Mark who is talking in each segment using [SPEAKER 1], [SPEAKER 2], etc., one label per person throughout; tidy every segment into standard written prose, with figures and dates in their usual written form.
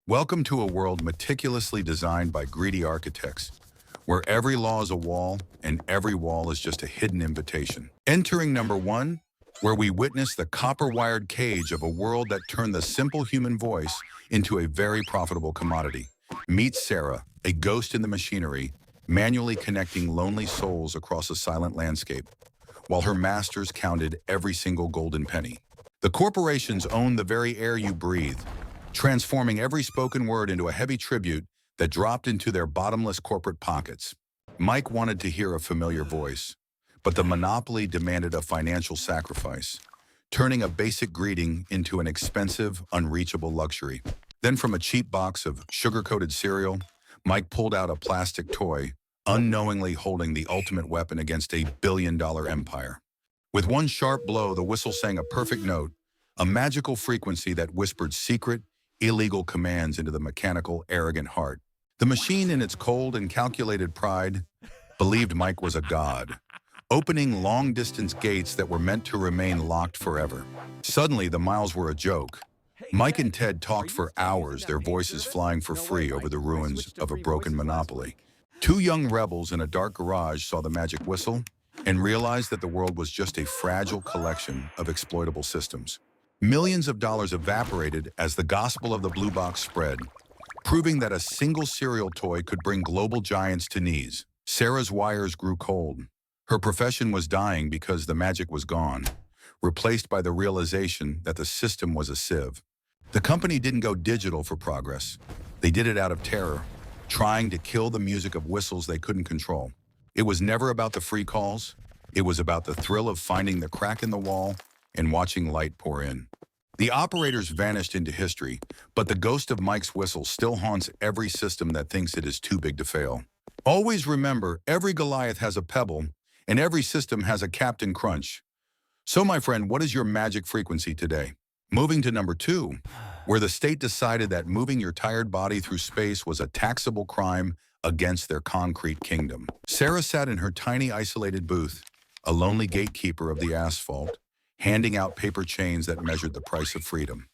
[SPEAKER 1] Welcome to a world meticulously designed by greedy architects, where every law is a wall and every wall is just a hidden invitation. Entering number one, where we witness the copper-wired cage of a world that turned the simple human voice into a very profitable commodity. Meet Sarah, a ghost in the machinery, manually connecting lonely souls across a silent landscape, while her masters counted every single golden penny. The corporations own the very air you breathe, transforming every spoken word into a heavy tribute that dropped into their bottomless corporate pockets. Mike wanted to hear a familiar voice, but the monopoly demanded a financial sacrifice, turning a basic greeting into an expensive, unreachable luxury. Then from a cheap box of sugar-coated cereal, Mike pulled out a plastic toy, unknowingly holding the ultimate weapon against a billion-dollar empire. With one sharp blow, the whistle sang a perfect note, a magical frequency that whispered secret, illegal commands into the mechanical, arrogant heart. The machine, in its cold and calculated pride, believed Mike was a god, opening long-distance gates that were meant to remain locked forever. Suddenly, the miles were a joke. Mike and Ted talked for hours, their voices flying for free over the ruins of a broken monopoly. Two young rebels in a dark garage saw the magic whistle and realized that the world was just a fragile collection of exploitable systems. Millions of dollars evaporated as the gospel of the blue box spread, proving that a single cereal toy could bring global giants to knees. Sarah's wires grew cold. Her profession was dying because the magic was gone, replaced by the realization that the system was a sieve. The company didn't go digital for progress. They did it out of terror, trying to kill the music of whistles they couldn't control. It was never about the free calls. It was about the thrill of finding the crack in the wall and watching light pour in. The operators vanished into history, but the ghost of Mike's whistle still haunts every system that thinks it is too big to fail. Always remember, every Goliath has a pebble, and every system has a Captain Crunch. So, my friend, what is your magic frequency today? Moving to number two, where the state decided that moving your tired body through space was a taxable crime against their concrete kingdom. Sarah sat in her tiny isolated booth, a lonely gatekeeper of the asphalt, handing out paper chains that measured the price of freedom.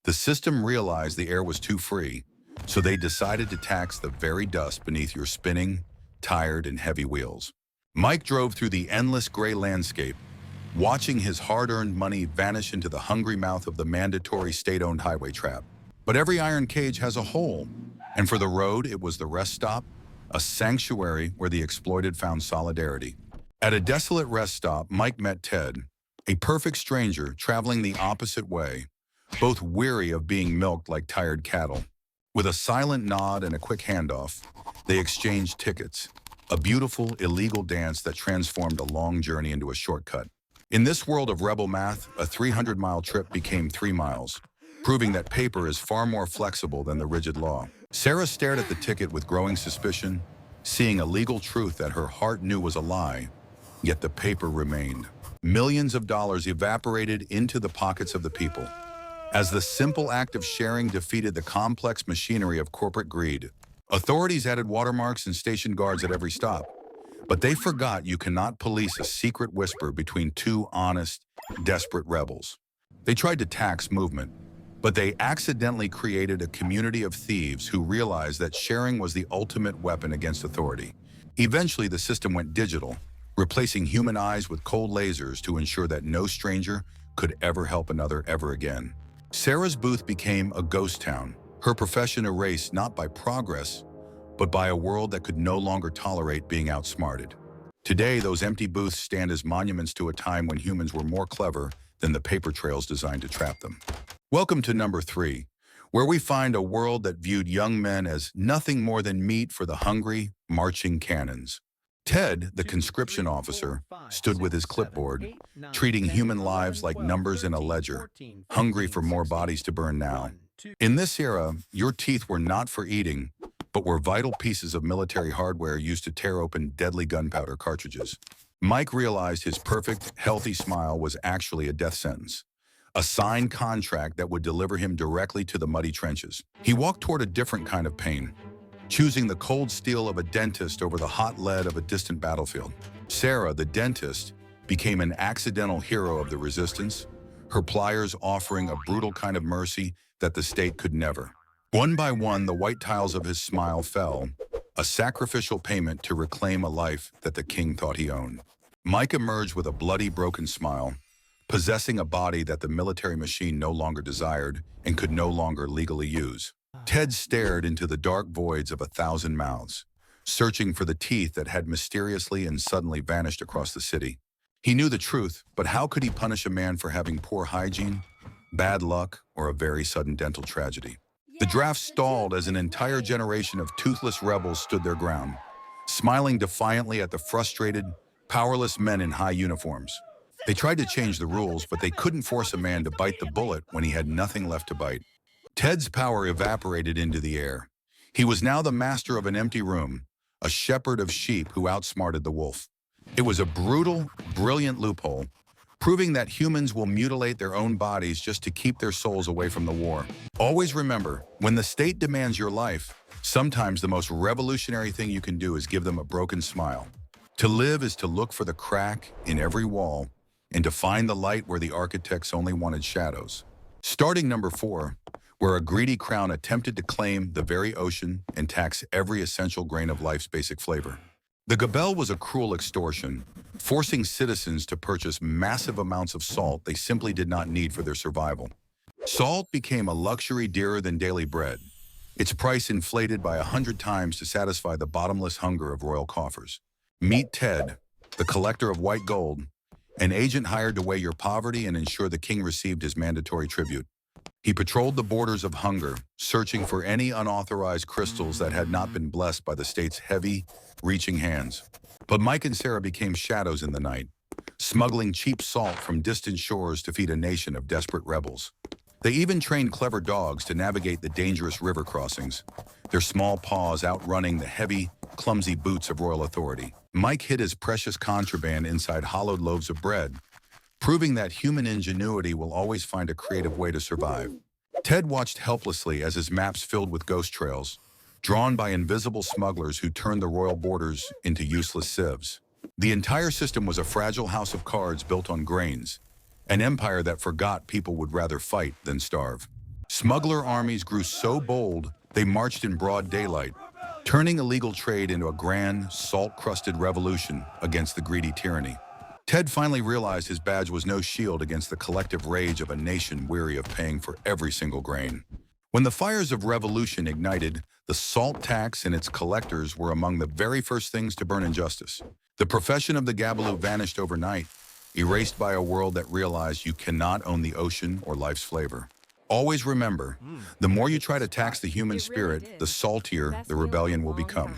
[SPEAKER 1] The system realized the air was too free, so they decided to tax the very dust beneath your spinning, tired, and heavy wheels. Mike drove through the endless gray landscape, watching his hard-earned money vanish into the hungry mouth of the mandatory state-owned highway trap. But every iron cage has a hole, and for the road, it was the rest stop, a sanctuary where the exploited found solidarity. At a desolate rest stop, Mike met Ted, a perfect stranger traveling the opposite way, both weary of being milked like tired cattle. With a silent nod and a quick handoff, they exchanged tickets, a beautiful, illegal dance that transformed a long journey into a shortcut. In this world of rebel math, a 300-mile trip became 3 miles, proving that paper is far more flexible than the rigid law. Sarah stared at the ticket with growing suspicion, seeing a legal truth that her heart knew was a lie, yet the paper remained. Millions of dollars evaporated into the pockets of the people, as the simple act of sharing defeated the complex machinery of corporate greed. Authorities added watermarks and stationed guards at every stop, but they forgot you cannot police a secret whisper between two honest, desperate rebels. They tried to tax movement, but they accidentally created a community of thieves who realized that sharing was the ultimate weapon against authority. Eventually, the system went digital, replacing human eyes with cold lasers to ensure that no stranger could ever help another ever again. Sarah's booth became a ghost town, her profession erased not by progress, but by a world that could no longer tolerate being outsmarted. Today, those empty booths stand as monuments to a time when humans were more clever than the paper trails designed to trap them. Welcome to number three, where we find a world that viewed young men as nothing more than meat for the hungry, marching cannons. Ted, the conscription officer, stood with his clipboard, treating human lives like numbers in a ledger, hungry for more bodies to burn now. In this era, your teeth were not for eating, but were vital pieces of military hardware used to tear open deadly gunpowder cartridges. Mike realized his perfect, healthy smile was actually a death sentence, a signed contract that would deliver him directly to the muddy trenches. He walked toward a different kind of pain, choosing the cold steel of a dentist over the hot lead of a distant battlefield. Sarah, the dentist, became an accidental hero of the resistance, her pliers offering a brutal kind of mercy that the state could never. One by one, the white tiles of his smile fell, a sacrificial payment to reclaim a life that the king thought he owned. Mike emerged with a bloody, broken smile, possessing a body that the military machine no longer desired and could no longer legally use. Ted stared into the dark voids of 1,000 mouths, searching for the teeth that had mysteriously and suddenly vanished across the city. He knew the truth, but how could he punish a man for having poor hygiene, bad luck, or a very sudden dental tragedy? The draft stalled as an entire generation of toothless rebels stood their ground, smiling defiantly at the frustrated, powerless men in high uniforms. They tried to change the rules, but they couldn't force a man to bite the bullet when he had nothing left to bite. Ted's power evaporated into the air. He was now the master of an empty room, a shepherd of sheep who outsmarted the wolf. It was a brutal, brilliant loophole, proving that humans will mutilate their own bodies just to keep their souls away from the war. Always remember, when the state demands your life, sometimes the most revolutionary thing you can do is give them a broken smile. To live is to look for the crack in every wall and to find the light where the architects only wanted shadows. Starting number 4, where a greedy crown attempted to claim the very ocean and tax every essential grain of life's basic flavor. The gabelle was a cruel extortion, forcing citizens to purchase massive amounts of salt they simply did not need for their survival. Salt became a luxury dearer than daily bread, its price inflated by 100 times to satisfy the bottomless hunger of royal coffers. Meet Ted, the collector of white gold, an agent hired to weigh your poverty and ensure the king received his mandatory tribute. He patrolled the borders of hunger, searching for any unauthorized crystals that had not been blessed by the state's heavy, reaching hands. But Mike and Sarah became shadows in the night, smuggling cheap salt from distant shores to feed a nation of desperate rebels. They even trained clever dogs to navigate the dangerous river crossings, their small paws outrunning the heavy, clumsy boots of royal authority. Mike hid his precious contraband inside hollowed loaves of bread, proving that human ingenuity will always find a creative way to survive. Ted watched helplessly as his maps filled with ghost trails, drawn by invisible smugglers who turned the royal borders into useless sieves. The entire system was a fragile house of cards built on grains, an empire that forgot people would rather fight than starve. Smuggler armies grew so bold, they marched in broad daylight, turning illegal trade into a grand, salt-crusted revolution against the greedy tyranny. Ted finally realized his badge was no shield against the collective rage of a nation weary of paying for every single grain. When the fires of revolution ignited, the salt tax and its collectors were among the very first things to burn injustice. The profession of the Gabaloo vanished overnight, erased by a world that realized you cannot own the ocean or life's flavor. Always remember, the more you try to tax the human spirit, the saltier the rebellion will become.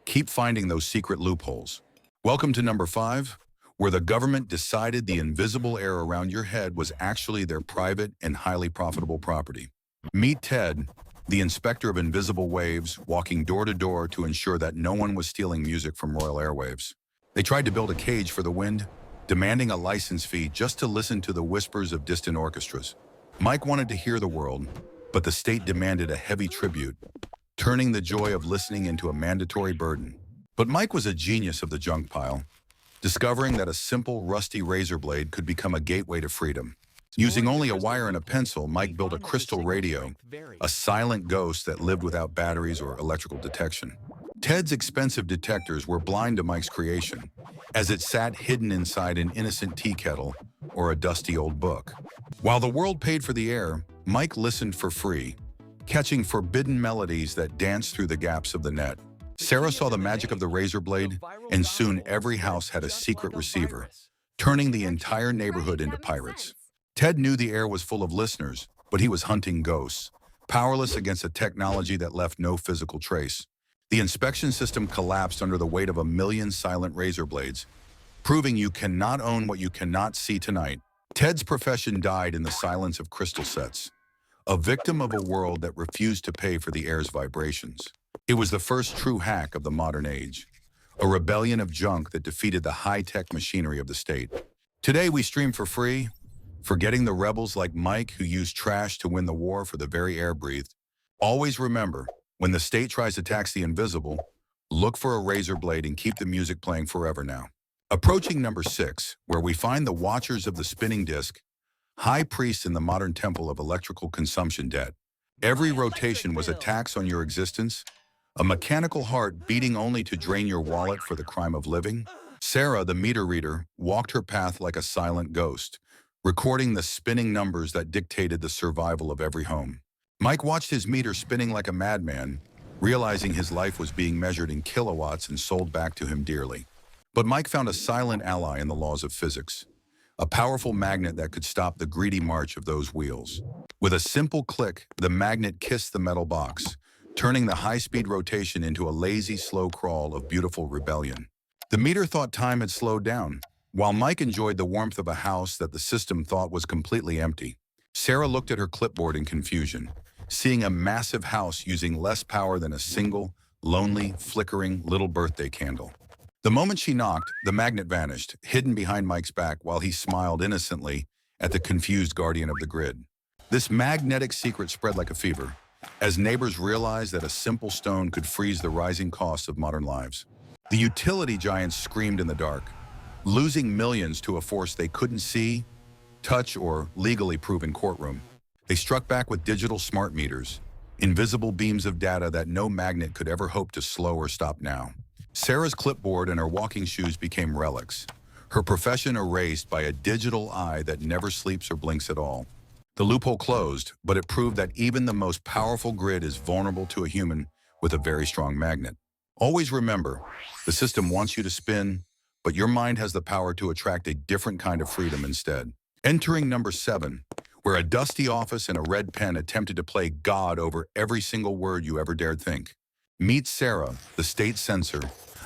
[SPEAKER 1] Keep finding those secret loopholes. Welcome to number 5. Where the government decided the invisible air around your head was actually their private and highly profitable property. Meet Ted, the inspector of invisible waves, walking door to door to ensure that no one was stealing music from royal airwaves. They tried to build a cage for the wind, demanding a license fee just to listen to the whispers of distant orchestras. Mike wanted to hear the world, but the state demanded a heavy tribute, turning the joy of listening into a mandatory burden. But Mike was a genius of the junk pile, discovering that a simple, rusty razor blade could become a gateway to freedom. Using only a wire and a pencil, Mike built a crystal radio, a silent ghost that lived without batteries or electrical detection. Ted's expensive detectors were blind to Mike's creation, as it sat hidden inside an innocent tea kettle or a dusty old book. While the world paid for the air, Mike listened for free, catching forbidden melodies that danced through the gaps of the net. Sarah saw the magic of the razor blade, and soon every house had a secret receiver, turning the entire neighborhood into pirates. Ted knew the air was full of listeners, but he was hunting ghosts, powerless against a technology that left no physical trace. The inspection system collapsed under the weight of 1,000,000 silent razor blades, proving you cannot own what you cannot see tonight. Ted's profession died in the silence of crystal sets, a victim of a world that refused to pay for the air's vibrations. It was the first true hack of the modern age, a rebellion of junk that defeated the high-tech machinery of the state. Today we stream for free, forgetting the rebels like Mike who used trash to win the war for the very air breathed. Always remember, when the state tries to tax the invisible, look for a razor blade and keep the music playing forever now. Approaching number 6, where we find the watchers of the spinning disc, high priests in the modern temple of electrical consumption debt. Every rotation was a tax on your existence, a mechanical heart beating only to drain your wallet for the crime of living. Sarah, the meter reader, walked her path like a silent ghost, recording the spinning numbers that dictated the survival of every home. Mike watched his meter spinning like a madman, realizing his life was being measured in kilowatts and sold back to him dearly. But Mike found a silent ally in the laws of physics, a powerful magnet that could stop the greedy march of those wheels. With a simple click, the magnet kissed the metal box, turning the high-speed rotation into a lazy, slow crawl of beautiful rebellion. The meter thought time had slowed down, while Mike enjoyed the warmth of a house that the system thought was completely empty. Sarah looked at her clipboard in confusion, seeing a massive house using less power than a single, lonely, flickering little birthday candle. The moment she knocked, the magnet vanished, hidden behind Mike's back while he smiled innocently at the confused guardian of the grid. This magnetic secret spread like a fever, as neighbors realized that a simple stone could freeze the rising costs of modern lives. The utility giants screamed in the dark, losing millions to a force they couldn't see, touch, or legally prove in courtroom. They struck back with digital smart meters, invisible beams of data that no magnet could ever hope to slow or stop now. Sarah's clipboard and her walking shoes became relics, her profession erased by a digital eye that never sleeps or blinks at all. The loophole closed, but it proved that even the most powerful grid is vulnerable to a human with a very strong magnet. Always remember, the system wants you to spin, but your mind has the power to attract a different kind of freedom instead. Entering number 7, where a dusty office and a red pen attempted to play God over every single word you ever dared think. Meet Sarah, the state censor,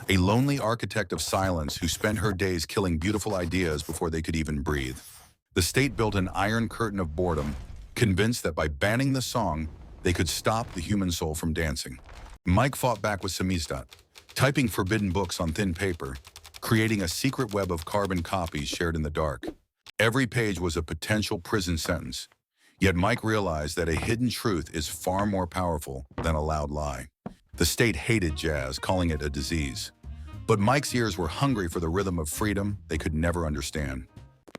[SPEAKER 1] a lonely architect of silence who spent her days killing beautiful ideas before they could even breathe. The state built an iron curtain of boredom, convinced that by banning the song, they could stop the human soul from dancing. Mike fought back with samizdat, typing forbidden books on thin paper, creating a secret web of carbon copies shared in the dark. Every page was a potential prison sentence, yet Mike realized that a hidden truth is far more powerful than a loud lie. The state hated jazz, calling it a disease. But Mike's ears were hungry for the rhythm of freedom they could never understand.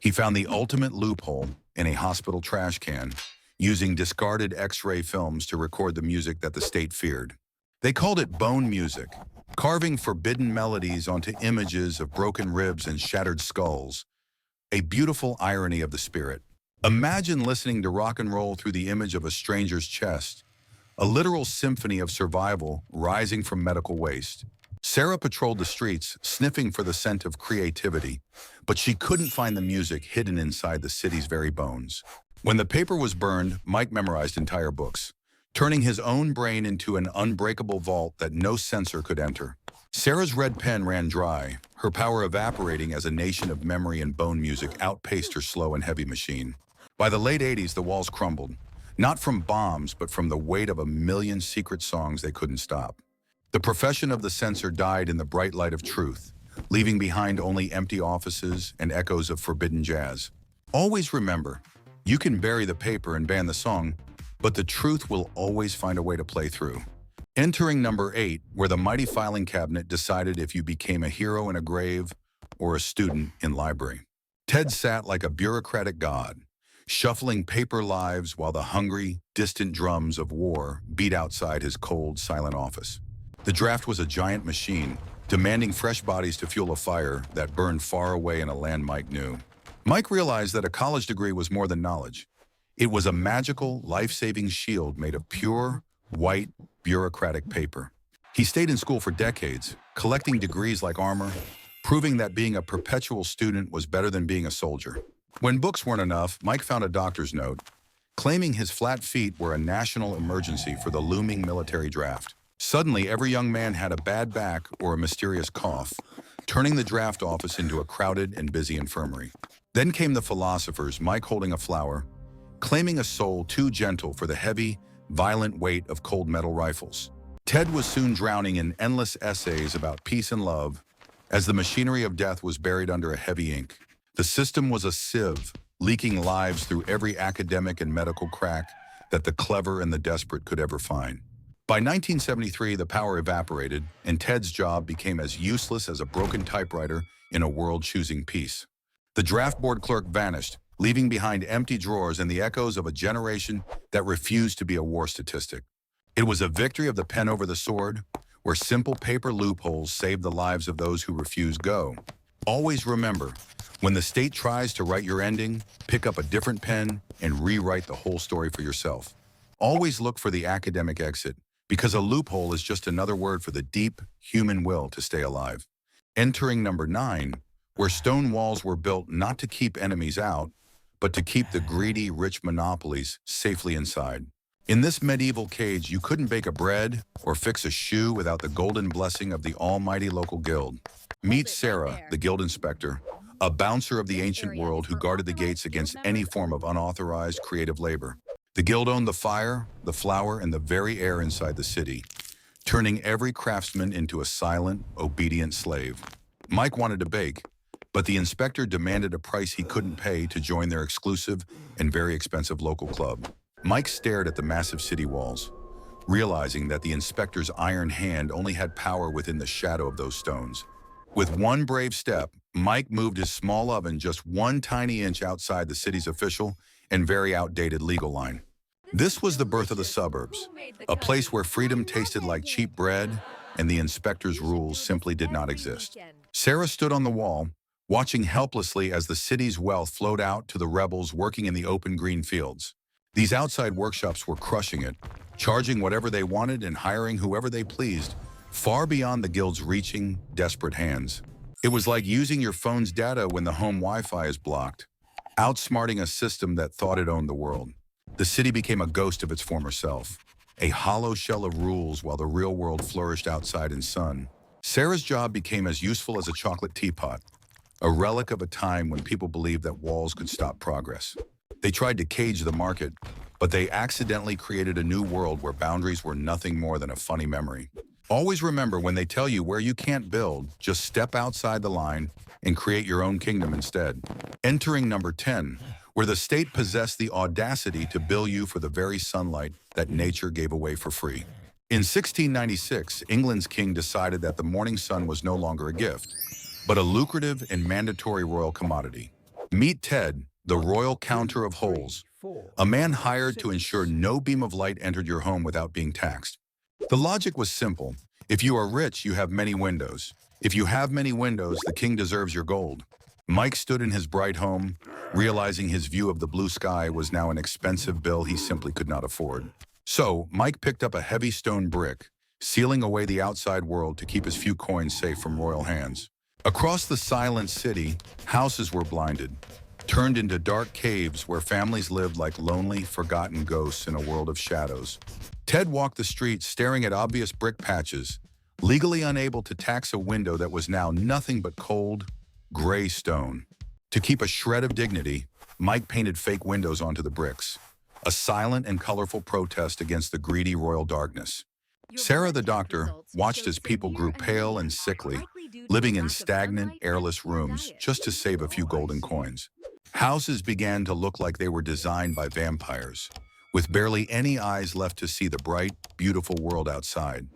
[SPEAKER 1] He found the ultimate loophole in a hospital trash can, using discarded X-ray films to record the music that the state feared. They called it bone music, carving forbidden melodies onto images of broken ribs and shattered skulls, a beautiful irony of the spirit. Imagine listening to rock and roll through the image of a stranger's chest, a literal symphony of survival rising from medical waste. Sarah patrolled the streets, sniffing for the scent of creativity, but she couldn't find the music hidden inside the city's very bones. When the paper was burned, Mike memorized entire books, turning his own brain into an unbreakable vault that no censor could enter. Sarah's red pen ran dry, her power evaporating as a nation of memory and bone music outpaced her slow and heavy machine. By the late 80s, the walls crumbled, not from bombs, but from the weight of a million secret songs they couldn't stop. The profession of the censor died in the bright light of truth, leaving behind only empty offices and echoes of forbidden jazz. Always remember, you can bury the paper and ban the song, but the truth will always find a way to play through. Entering number 8, where the mighty filing cabinet decided if you became a hero in a grave or a student in library. Ted sat like a bureaucratic god, shuffling paper lives while the hungry, distant drums of war beat outside his cold, silent office. The draft was a giant machine, demanding fresh bodies to fuel a fire that burned far away in a land Mike knew. Mike realized that a college degree was more than knowledge. It was a magical, life-saving shield made of pure, white, bureaucratic paper. He stayed in school for decades, collecting degrees like armor, proving that being a perpetual student was better than being a soldier. When books weren't enough, Mike found a doctor's note, claiming his flat feet were a national emergency for the looming military draft. Suddenly, every young man had a bad back or a mysterious cough, turning the draft office into a crowded and busy infirmary. Then came the philosophers, Mike holding a flower, claiming a soul too gentle for the heavy, violent weight of cold metal rifles. Ted was soon drowning in endless essays about peace and love, as the machinery of death was buried under a heavy ink. The system was a sieve, leaking lives through every academic and medical crack that the clever and the desperate could ever find. By 1973, the power evaporated, and Ted's job became as useless as a broken typewriter in a world choosing peace. The draft board clerk vanished, leaving behind empty drawers and the echoes of a generation that refused to be a war statistic. It was a victory of the pen over the sword, where simple paper loopholes saved the lives of those who refuse go. Always remember, when the state tries to write your ending, pick up a different pen and rewrite the whole story for yourself. Always look for the academic exit, because a loophole is just another word for the deep human will to stay alive. Entering number 9, where stone walls were built not to keep enemies out, but to keep the greedy, rich monopolies safely inside. In this medieval cage, you couldn't bake a bread or fix a shoe without the golden blessing of the almighty local guild. Meet Sarah, the guild inspector, a bouncer of the ancient world who guarded the gates against any form of unauthorized creative labor. The guild owned the fire, the flour, and the very air inside the city, turning every craftsman into a silent, obedient slave. Mike wanted to bake, but the inspector demanded a price he couldn't pay to join their exclusive and very expensive local club. Mike stared at the massive city walls, realizing that the inspector's iron hand only had power within the shadow of those stones. With one brave step, Mike moved his small oven just one tiny inch outside the city's official and very outdated legal line. This was the birth of the suburbs, a place where freedom tasted like cheap bread and the inspector's rules simply did not exist. Sarah stood on the wall, watching helplessly as the city's wealth flowed out to the rebels working in the open green fields. These outside workshops were crushing it, charging whatever they wanted and hiring whoever they pleased, far beyond the guild's reaching, desperate hands. It was like using your phone's data when the home Wi-Fi is blocked, outsmarting a system that thought it owned the world. The city became a ghost of its former self, a hollow shell of rules while the real world flourished outside in sun. Sarah's job became as useful as a chocolate teapot, a relic of a time when people believed that walls could stop progress. They tried to cage the market, but they accidentally created a new world where boundaries were nothing more than a funny memory. Always remember, when they tell you where you can't build, just step outside the line and create your own kingdom instead. Entering number 10, where the state possessed the audacity to bill you for the very sunlight that nature gave away for free. In 1696, England's king decided that the morning sun was no longer a gift, but a lucrative and mandatory royal commodity. Meet Ted, the royal counter of holes, a man hired to ensure no beam of light entered your home without being taxed. The logic was simple. If you are rich, you have many windows. If you have many windows, the king deserves your gold. Mike stood in his bright home, realizing his view of the blue sky was now an expensive bill he simply could not afford. So, Mike picked up a heavy stone brick, sealing away the outside world to keep his few coins safe from royal hands. Across the silent city, houses were blinded, turned into dark caves where families lived like lonely, forgotten ghosts in a world of shadows. Ted walked the streets staring at obvious brick patches, legally unable to tax a window that was now nothing but cold, gray stone. To keep a shred of dignity, Mike painted fake windows onto the bricks, a silent and colorful protest against the greedy royal darkness. Sarah, the doctor, watched as people grew pale and sickly, living in stagnant, airless rooms just to save a few golden coins. Houses began to look like they were designed by vampires, with barely any eyes left to see the bright, beautiful world outside.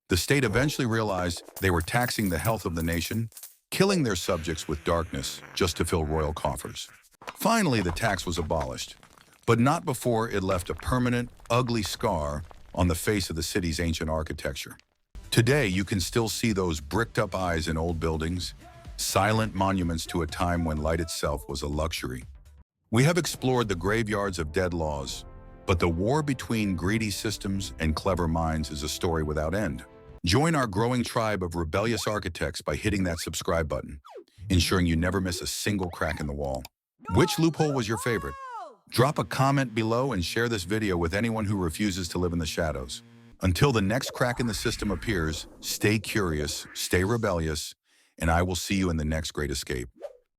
[SPEAKER 1] The state eventually realized they were taxing the health of the nation, killing their subjects with darkness just to fill royal coffers. Finally, the tax was abolished, but not before it left a permanent, ugly scar on the face of the city's ancient architecture. Today, you can still see those bricked-up eyes in old buildings, silent monuments to a time when light itself was a luxury. We have explored the graveyards of dead laws, but the war between greedy systems and clever minds is a story without end. Join our growing tribe of rebellious architects by hitting that subscribe button, ensuring you never miss a single crack in the wall. Which loophole was your favorite? Drop a comment below and share this video with anyone who refuses to live in the shadows. Until the next crack in the system appears, stay curious, stay rebellious, and I will see you in the next great escape.